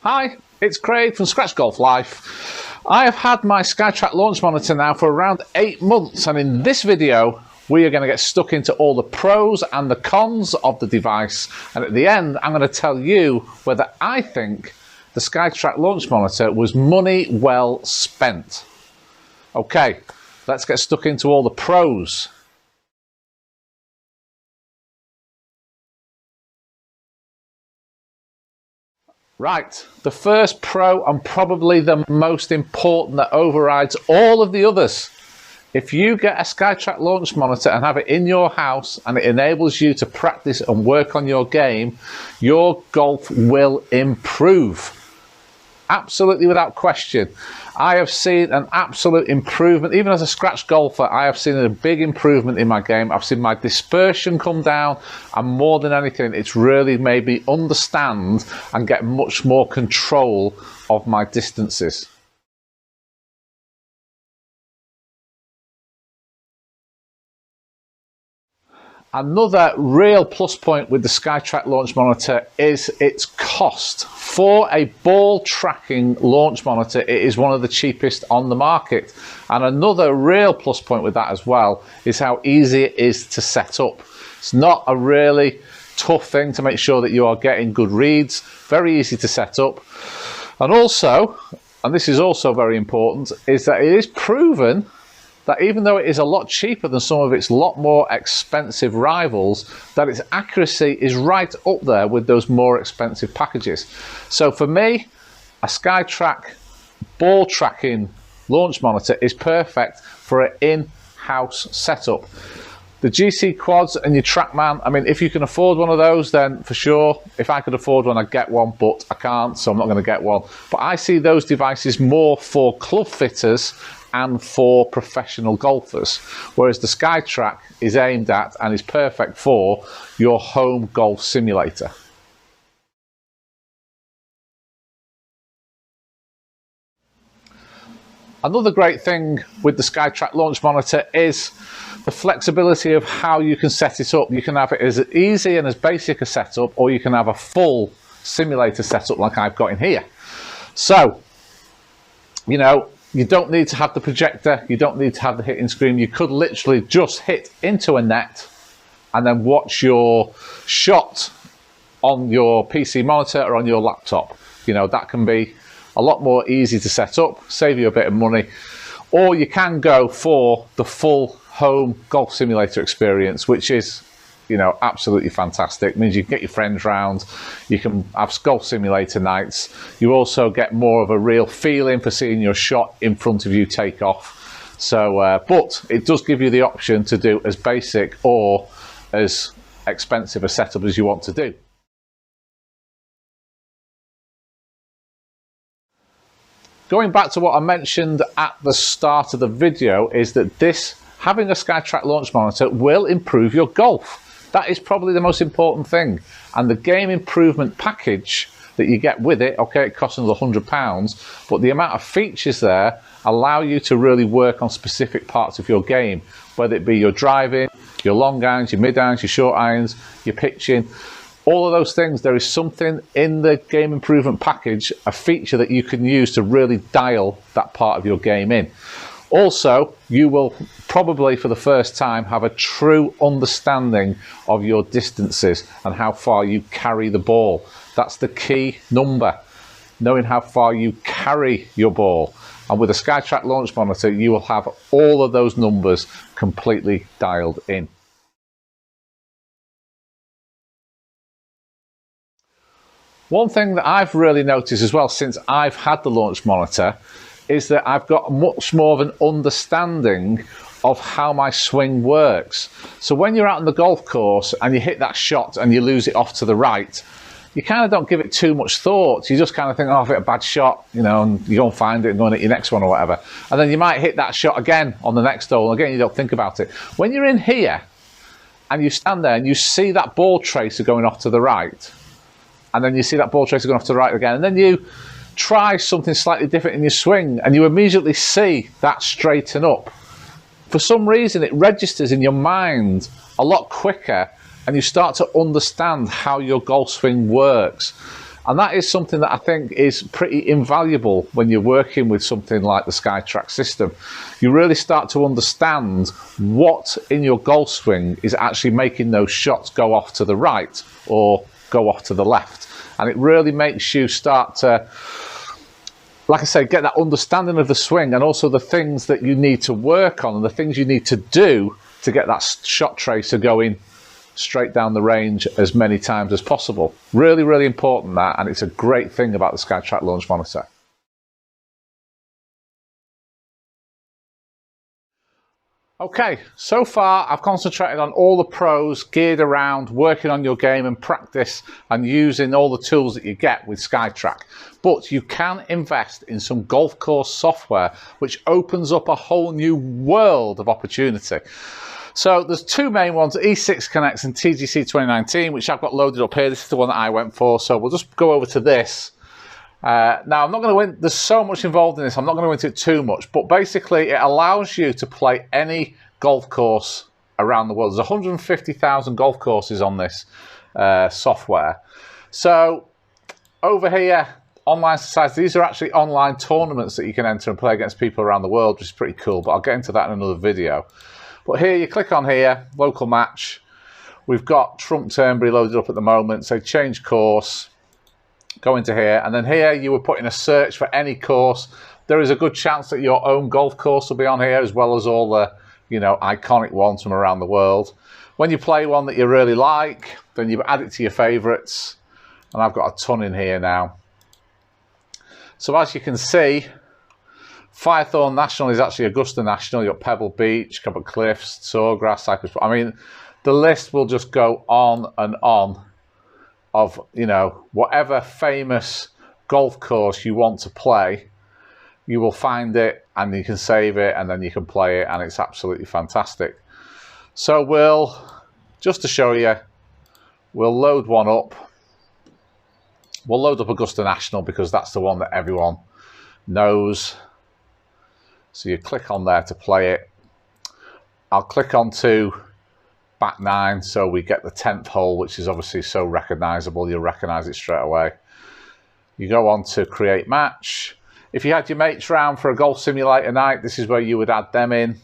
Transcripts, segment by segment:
Hi, it's Craig from Skytrak Golf Life. I have had my Skytrak Launch Monitor now for around 8 months, and in this video we are going to get stuck into all the pros and the cons of the device, and at the end I'm going to tell you whether I think the Skytrak Launch Monitor was money well spent. Okay, let's get stuck into all the pros. Right, the first pro, and probably the most important that overrides all of the others. If you get a Skytrak Launch Monitor and have it in your house and it enables you to practice and work on your game, your golf will improve. Absolutely without question. I have seen an absolute improvement. Even as a scratch golfer, I have seen a big improvement in my game. I've seen my dispersion come down, and more than anything, it's really made me understand and get much more control of my distances. Another real plus point with the Skytrak Launch Monitor is its cost. For a ball tracking launch monitor, it is one of the cheapest on the market. And another real plus point with that as well is how easy it is to set up. It's not a really tough thing to make sure that you are getting good reads. Very easy to set up. And also, and this is also very important, is that it is proven that even though it is a lot cheaper than some of its lot more expensive rivals, that its accuracy is right up there with those more expensive packages. So for me, a Skytrak ball tracking launch monitor is perfect for an in-house setup. The GC quads and your TrackMan, I mean, if you can afford one of those, then for sure. If I could afford one, I'd get one, but I can't, so I'm not going to get one. But I see those devices more for club fitters and for professional golfers, whereas the Skytrak is aimed at and is perfect for your home golf simulator. Another great thing with the Skytrak Launch Monitor is the flexibility of how you can set it up. You can have it as easy and as basic a setup, or you can have a full simulator setup like I've got in here. So, you know, you don't need to have the projector, you don't need to have the hitting screen. You could literally just hit into a net and then watch your shot on your PC monitor or on your laptop. You know, that can be a lot more easy to set up, save you a bit of money. Or you can go for the full home golf simulator experience, which is, you know, absolutely fantastic. It means you can get your friends round, you can have golf simulator nights. You also get more of a real feeling for seeing your shot in front of you take off. So, but it does give you the option to do as basic or as expensive a setup as you want to do. Going back to what I mentioned at the start of the video is that having a Skytrak Launch Monitor will improve your golf. That is probably the most important thing. And the game improvement package that you get with it, okay, it costs us £100, but the amount of features there allow you to really work on specific parts of your game, whether it be your driving, your long irons, your mid irons, your short irons, your pitching, all of those things. There is something in the game improvement package, a feature that you can use to really dial that part of your game in. Also, you will probably for the first time have a true understanding of your distances and how far you carry the ball. That's the key number, knowing how far you carry your ball. And with a Skytrak Launch Monitor, you will have all of those numbers completely dialed in. One thing that I've really noticed as well since I've had the Launch Monitor is that I've got much more of an understanding of how my swing works. So when you're out on the golf course and you hit that shot and you lose it off to the right, you kind of don't give it too much thought. You just kind of think, oh, I've hit a bad shot, you know, and you go and find it and go and hit your next one or whatever. And then you might hit that shot again on the next hole. Again, you don't think about it. When you're in here and you stand there and you see that ball tracer going off to the right, and then you see that ball tracer going off to the right again, and then you try something slightly different in your swing and you immediately see that straighten up. For some reason, it registers in your mind a lot quicker and you start to understand how your golf swing works. And that is something that I think is pretty invaluable when you're working with something like the Skytrak system. You really start to understand what in your golf swing is actually making those shots go off to the right or go off to the left. And it really makes you start to, like I say, get that understanding of the swing and also the things that you need to work on and the things you need to do to get that shot tracer going straight down the range as many times as possible. Really, really important that, and it's a great thing about the Skytrak Launch Monitor. Okay, so far I've concentrated on all the pros geared around working on your game and practice and using all the tools that you get with Skytrak. But you can invest in some golf course software which opens up a whole new world of opportunity. So there's two main ones, E6 Connects and TGC 2019, which I've got loaded up here. This is the one that I went for, so we'll just go over to this. Now, I'm not going to go in, there's so much involved in this, I'm not going to go into it too much, but basically it allows you to play any golf course around the world. There's 150,000 golf courses on this software. So over here, online society, these are actually online tournaments that you can enter and play against people around the world, which is pretty cool, but I'll get into that in another video. But here, you click on here, local match. We've got Trump Turnberry loaded up at the moment, so change course. Go into here, and then here you would put in a search for any course. There is a good chance that your own golf course will be on here, as well as all the, you know, iconic ones from around the world. When you play one that you really like, then you add it to your favourites, and I've got a ton in here now. So as you can see, Firethorn National is actually Augusta National. You've got Pebble Beach, Cabot Cliffs, Sawgrass, Cypress. I mean, the list will just go on and on of, you know, whatever famous golf course you want to play, you will find it and you can save it and then you can play it, and it's absolutely fantastic. So we'll, just to show you, we'll load one up. We'll load up Augusta National because that's the one that everyone knows. So you click on there to play it. I'll click on to back 9, so we get the 10th hole, which is obviously so recognizable, you'll recognize it straight away. You go on to create match. If you had your mates round for a golf simulator night, this is where you would add them in.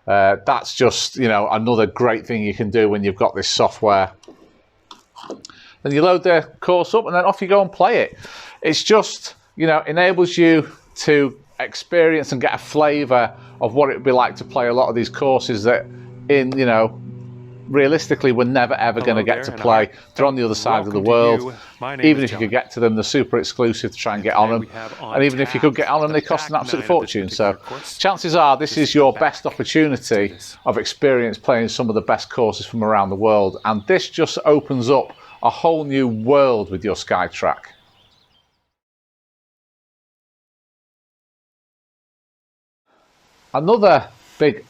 That's just, you know, another great thing you can do when you've got this software. Then you load the course up and then off you go and play it. It's just, you know, enables you to experience and get a flavour of what it would be like to play a lot of these courses that, in, you know, realistically we're never ever going to get to play. They're on the other side of the world. Even if you could get to them, they're super exclusive to try and get on them. And even if you could get on them, they cost an absolute fortune. So chances are this is your best opportunity of experience playing some of the best courses from around the world. And this just opens up a whole new world with your Skytrak. Another big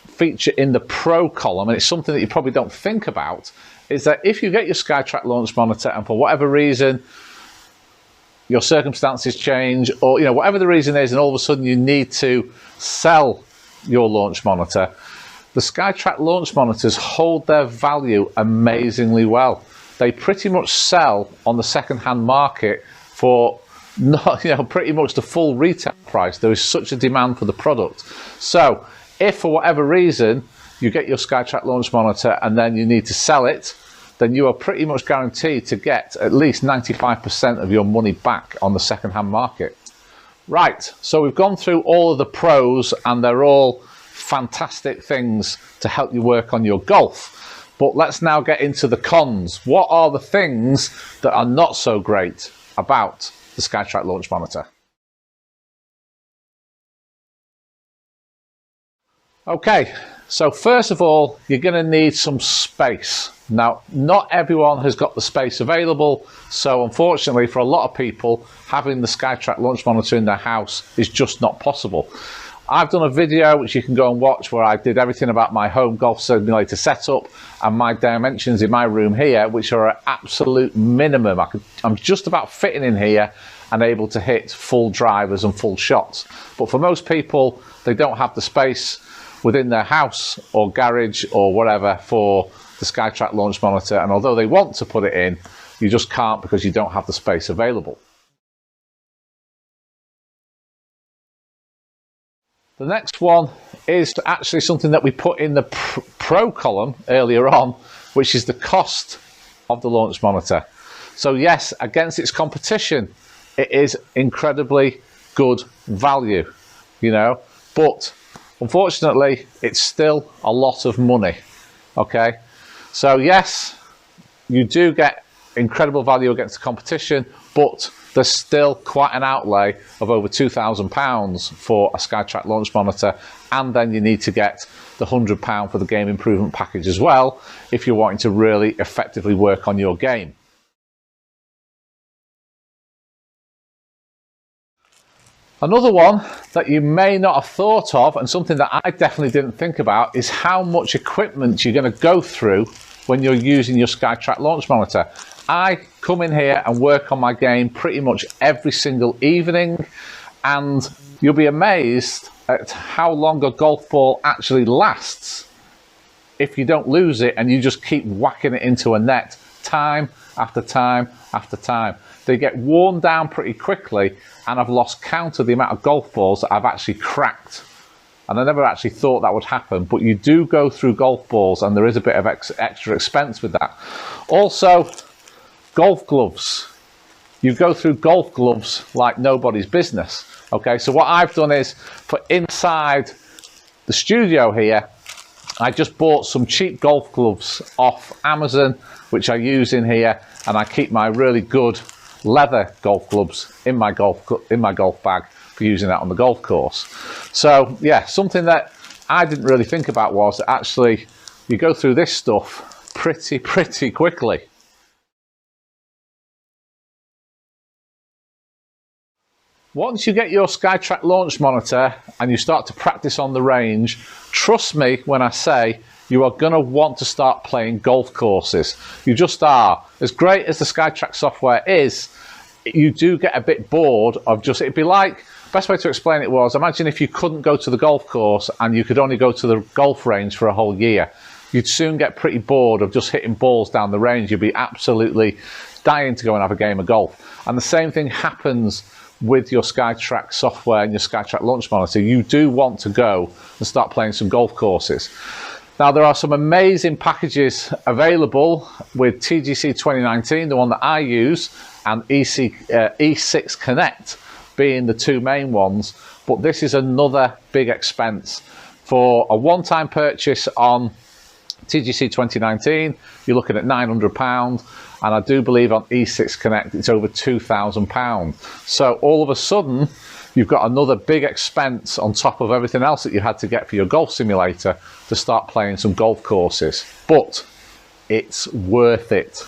feature in the Pro column, and it's something that you probably don't think about, is that if you get your Skytrak Launch Monitor and for whatever reason your circumstances change, or, you know, whatever the reason is, and all of a sudden you need to sell your launch monitor, the Skytrak Launch Monitors hold their value amazingly well. They pretty much sell on the second-hand market for not, you know, pretty much the full retail price. There is such a demand for the product. So if for whatever reason you get your Skytrak Launch Monitor and then you need to sell it, then you are pretty much guaranteed to get at least 95% of your money back on the second-hand market. Right, so we've gone through all of the pros and they're all fantastic things to help you work on your golf. But let's now get into the cons. What are the things that are not so great about the Skytrak Launch Monitor? Okay, So first of all, you're going to need some space. Now, not everyone has got the space available, so unfortunately for a lot of people, having the Skytrak Launch Monitor in their house is just not possible. I've done a video which you can go and watch where I did everything about my home golf simulator setup and my dimensions in my room here, which are at absolute minimum. I'm just about fitting in here and able to hit full drivers and full shots. But for most people, they don't have the space within their house or garage or whatever for the Skytrak Launch Monitor, and although they want to put it in, you just can't because you don't have the space available. The next one is actually something that we put in the pro column earlier on, which is the cost of the launch monitor. So yes, against its competition, it is incredibly good value, you know, but unfortunately, it's still a lot of money, okay? So yes, you do get incredible value against the competition, but there's still quite an outlay of over £2,000 for a Skytrak Launch Monitor, and then you need to get the £100 for the game improvement package as well, if you're wanting to really effectively work on your game. Another one that you may not have thought of, and something that I definitely didn't think about, is how much equipment you're going to go through when you're using your Skytrak Launch Monitor. I come in here and work on my game pretty much every single evening, and you'll be amazed at how long a golf ball actually lasts if you don't lose it and you just keep whacking it into a net time after time after time. They get worn down pretty quickly, and I've lost count of the amount of golf balls that I've actually cracked. And I never actually thought that would happen, but you do go through golf balls, and there is a bit of extra expense with that. Also, golf gloves. You go through golf gloves like nobody's business. Okay, so what I've done is, for inside the studio here, I just bought some cheap golf gloves off Amazon, which I use in here, and I keep my really good leather golf gloves in my golf bag for using that on the golf course. So yeah, something that I didn't really think about was that actually you go through this stuff pretty quickly. Once you get your Skytrak Launch Monitor and you start to practice on the range, trust me when I say you are going to want to start playing golf courses. You just are. As great as the Skytrak software is, you do get a bit bored of just, it'd be like, best way to explain it was, imagine if you couldn't go to the golf course and you could only go to the golf range for a whole year. You'd soon get pretty bored of just hitting balls down the range. You'd be absolutely dying to go and have a game of golf. And the same thing happens with your Skytrak software and your Skytrak Launch Monitor. You do want to go and start playing some golf courses. Now, there are some amazing packages available with TGC 2019, the one that I use, and E6 Connect being the two main ones, but this is another big expense. For a one-time purchase on TGC 2019, you're looking at £900, and I do believe on E6 Connect it's over £2,000. So all of a sudden, you've got another big expense on top of everything else that you had to get for your golf simulator to start playing some golf courses. But it's worth it.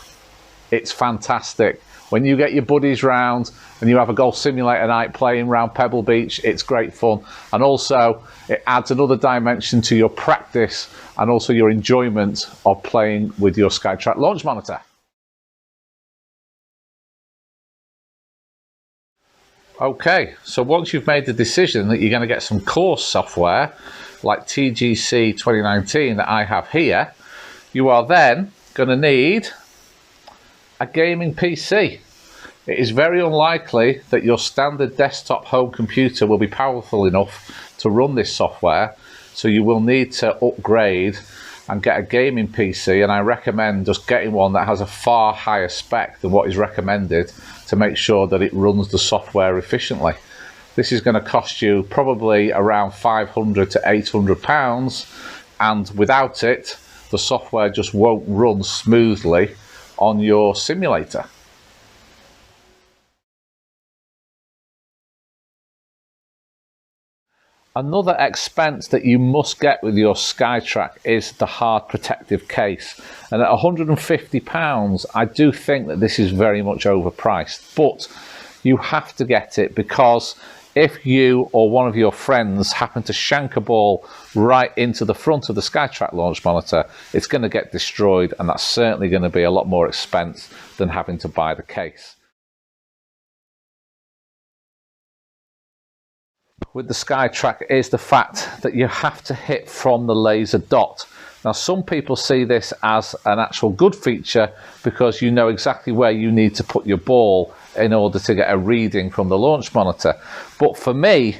It's fantastic. When you get your buddies round and you have a golf simulator night playing around Pebble Beach, it's great fun. And also, it adds another dimension to your practice and also your enjoyment of playing with your Skytrak Launch Monitor. Okay, so once you've made the decision that you're going to get some course software like TGC 2019 that I have here, you are then going to need a gaming PC. It is very unlikely that your standard desktop home computer will be powerful enough to run this software, so you will need to upgrade and get a gaming PC, and I recommend just getting one that has a far higher spec than what is recommended to make sure that it runs the software efficiently. This is going to cost you probably around £500 to £800, and without it, the software just won't run smoothly on your simulator. Another expense that you must get with your Skytrak is the hard protective case. And at £150, I do think that this is very much overpriced, but you have to get it because if you or one of your friends happen to shank a ball right into the front of the Skytrak Launch Monitor, it's going to get destroyed, and that's certainly going to be a lot more expense than having to buy the case. With the Skytrak is the fact that you have to hit from the laser dot. Now, some people see this as an actual good feature because you know exactly where you need to put your ball in order to get a reading from the launch monitor. But for me,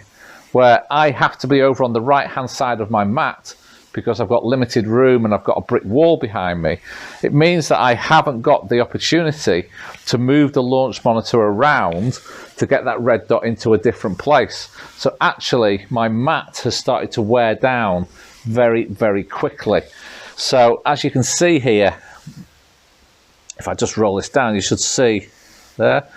where I have to be over on the right hand side of my mat because I've got limited room and I've got a brick wall behind me, it means that I haven't got the opportunity to move the launch monitor around to get that red dot into a different place. So actually my mat has started to wear down very, very quickly. So as you can see here, if I just roll this down, you should see there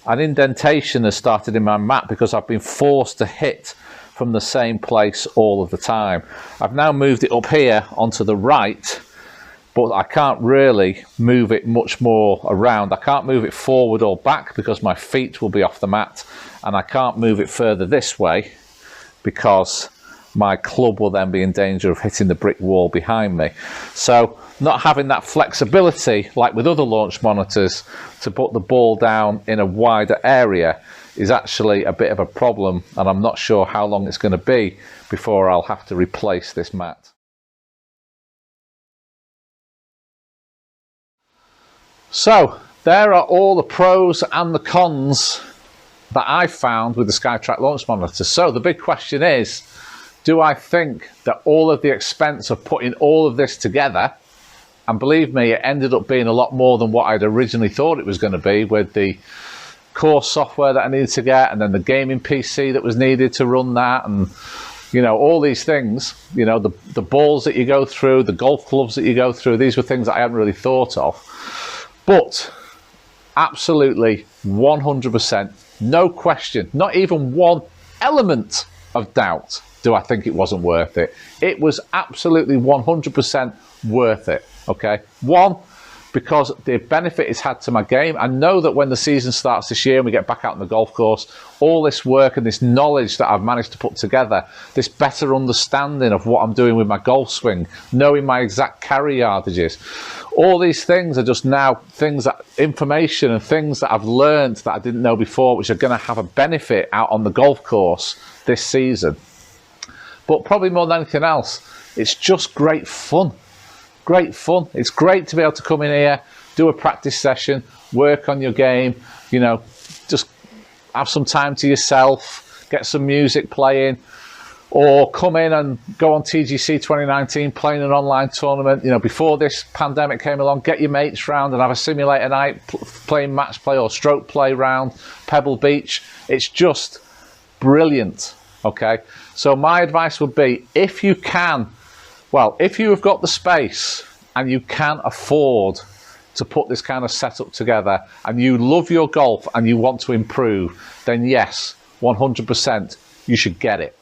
an indentation has started in my mat because I've been forced to hit from the same place all of the time. I've now moved it up here onto the right, but I can't really move it much more around. I can't move it forward or back because my feet will be off the mat, and I can't move it further this way because my club will then be in danger of hitting the brick wall behind me. So not having that flexibility like with other launch monitors to put the ball down in a wider area is actually a bit of a problem, and I'm not sure how long it's going to be before I'll have to replace this mat. So there are all the pros and the cons that I found with the Skytrak Launch Monitor. So the big question is, do I think that all of the expense of putting all of this together, and believe me, it ended up being a lot more than what I'd originally thought it was going to be with the core software that I needed to get, and then the gaming PC that was needed to run that, and you know, all these things, you know, the balls that you go through, the golf clubs that you go through, these were things that I hadn't really thought of. But absolutely 100%, no question, not even one element of doubt do I think it wasn't worth it. It was absolutely 100% worth it, okay? One, because the benefit it's had to my game. I know that when the season starts this year and we get back out on the golf course, all this work and this knowledge that I've managed to put together, this better understanding of what I'm doing with my golf swing, knowing my exact carry yardages, all these things are just now things that, information and things that I've learned that I didn't know before, which are going to have a benefit out on the golf course this season. But probably more than anything else, it's just great fun. Great fun. It's great to be able to come in here, do a practice session, work on your game, you know, just have some time to yourself, get some music playing, or come in and go on TGC 2019 playing an online tournament. You know, before this pandemic came along, get your mates round and have a simulator night, playing match play or stroke play round Pebble Beach. It's just brilliant, okay? So my advice would be, if you can, well, if you have got the space and you can afford to put this kind of setup together and you love your golf and you want to improve, then yes, 100% you should get it.